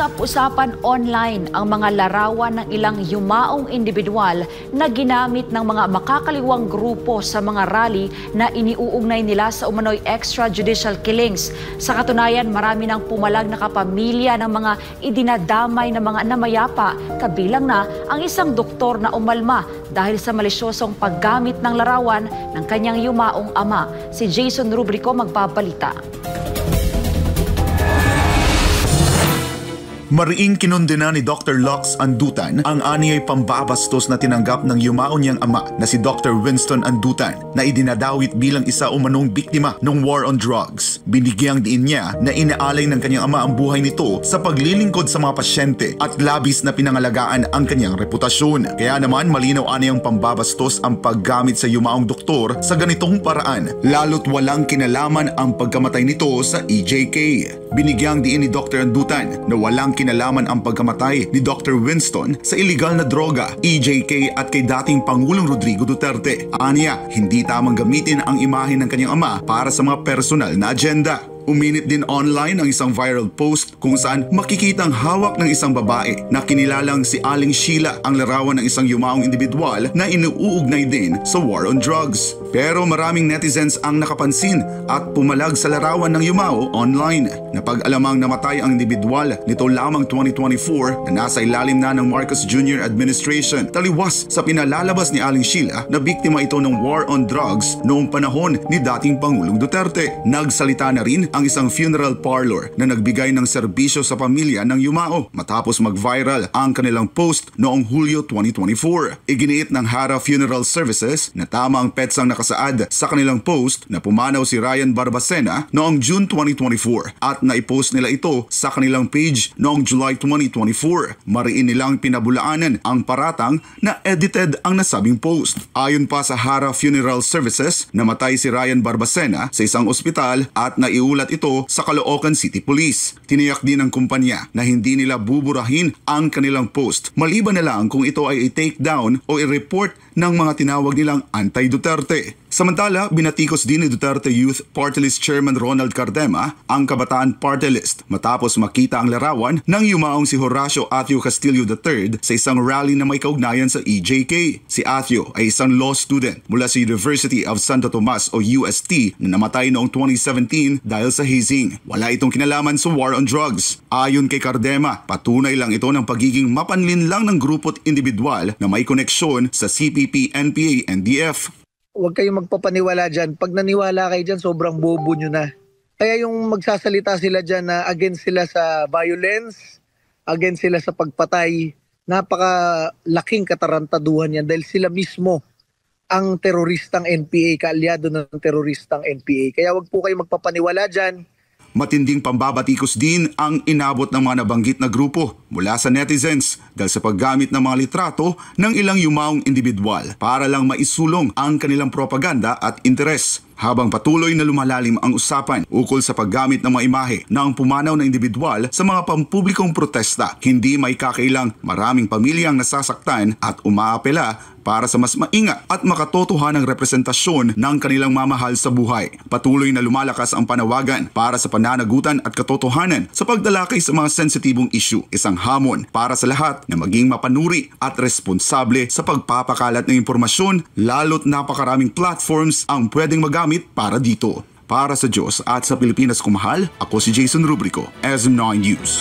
Usap-usapan online ang mga larawan ng ilang yumaong individual na ginamit ng mga makakaliwang grupo sa mga rally na iniuugnay nila sa umano'y extrajudicial killings. Sa katunayan, marami ng pumalag na kapamilya ng mga idinadamay na mga namayapa, kabilang na ang isang doktor na umalma dahil sa malisyosong paggamit ng larawan ng kanyang yumaong ama. Si Jason Rubrico magbabalita. Mariing kinondena ni Dr. Lux Andutan ang aniyay pambabastos na tinanggap ng yumao niyang ama na si Dr. Winston Andutan na idinadawit bilang isa umanong biktima ng war on drugs. Binigyang diin niya na inaalay ng kanyang ama ang buhay nito sa paglilingkod sa mga pasyente at labis na pinangalagaan ang kanyang reputasyon. Kaya naman malinaw aniyang pambabastos ang paggamit sa yumaong doktor sa ganitong paraan, lalo't walang kinalaman ang pagkamatay nito sa EJK. Binigyang diin ni Dr. Andutan na walang kinalaman ang pagkamatay ni Dr. Winston sa iligal na droga, EJK at kay dating Pangulong Rodrigo Duterte. Aniya, hindi tamang gamitin ang imahe ng kanyang ama para sa mga personal na agenda. Uminit din online ang isang viral post kung saan makikitang hawak ng isang babae na kinilalang si Aling Sheila ang larawan ng isang yumaong individual na inuugnay din sa war on drugs. Pero maraming netizens ang nakapansin at pumalag sa larawan ng yumao online. Napag-alamang namatay ang individual nito lamang 2024 na nasa ilalim na ng Marcos Jr. administration. Taliwas sa pinalalabas ni Aling Sheila na biktima ito ng war on drugs noong panahon ni dating Pangulong Duterte. Nagsalita na rin ang isang funeral parlor na nagbigay ng serbisyo sa pamilya ng yumao matapos mag-viral ang kanilang post noong Hulyo 2024. Iginiit ng Hara Funeral Services na tama ang petsang nakasaad sa kanilang post na pumanaw si Ryan Barbacena noong June 2024 at naipost nila ito sa kanilang page noong July 2024. Mariin nilang pinabulaanan ang paratang na edited ang nasabing post. Ayon pa sa Hara Funeral Services, namatay si Ryan Barbacena sa isang ospital at naiulat ito sa Caloocan City Police. Tiniyak din ng kumpanya na hindi nila buburahin ang kanilang post maliban na lang kung ito ay i-take down o i-report ng mga tinawag nilang anti-Duterte. Samantala, binatikos din ni Duterte Youth Party List Chairman Ronald Cardema ang Kabataan Party List matapos makita ang larawan ng yumaong si Horacio Athio Castillo III sa isang rally na may kaugnayan sa EJK. Si Athio ay isang law student mula sa University of Santo Tomas o UST na namatay noong 2017 dahil sa hazing. Wala itong kinalaman sa war on drugs. Ayon kay Cardema, patunay lang ito ng pagiging mapanlinlang ng grupo at individual na may koneksyon sa CPP, NPA, NDF. Huwag kayong magpapaniwala dyan. Pag naniwala kayo dyan, sobrang bobo nyo na. Kaya yung magsasalita sila dyan na against sila sa violence, against sila sa pagpatay, napakalaking katarantaduhan yan dahil sila mismo ang teroristang NPA, kaalyado ng teroristang NPA. Kaya huwag po kayong magpapaniwala dyan. Matinding pambabatikos din ang inabot ng mga nabanggit na grupo mula sa netizens dahil sa paggamit ng mga litrato ng ilang yumaong individual para lang maisulong ang kanilang propaganda at interes. Habang patuloy na lumalalim ang usapan ukol sa paggamit ng mga imahe ng pumanaw na individual sa mga pampublikong protesta, hindi may kakailang maraming pamilyang nasasaktan at umaapela para sa mas maingat at makatotohanang representasyon ng kanilang mamahal sa buhay. Patuloy na lumalakas ang panawagan para sa pananagutan at katotohanan sa pagdalakay sa mga sensitibong issue, isang hamon para sa lahat na maging mapanuri at responsable sa pagpapakalat ng impormasyon, lalo't napakaraming platforms ang pwedeng magamit para dito. Para sa Diyos at sa Pilipinas kumahal, ako si Jason Rubrico, SM9 News.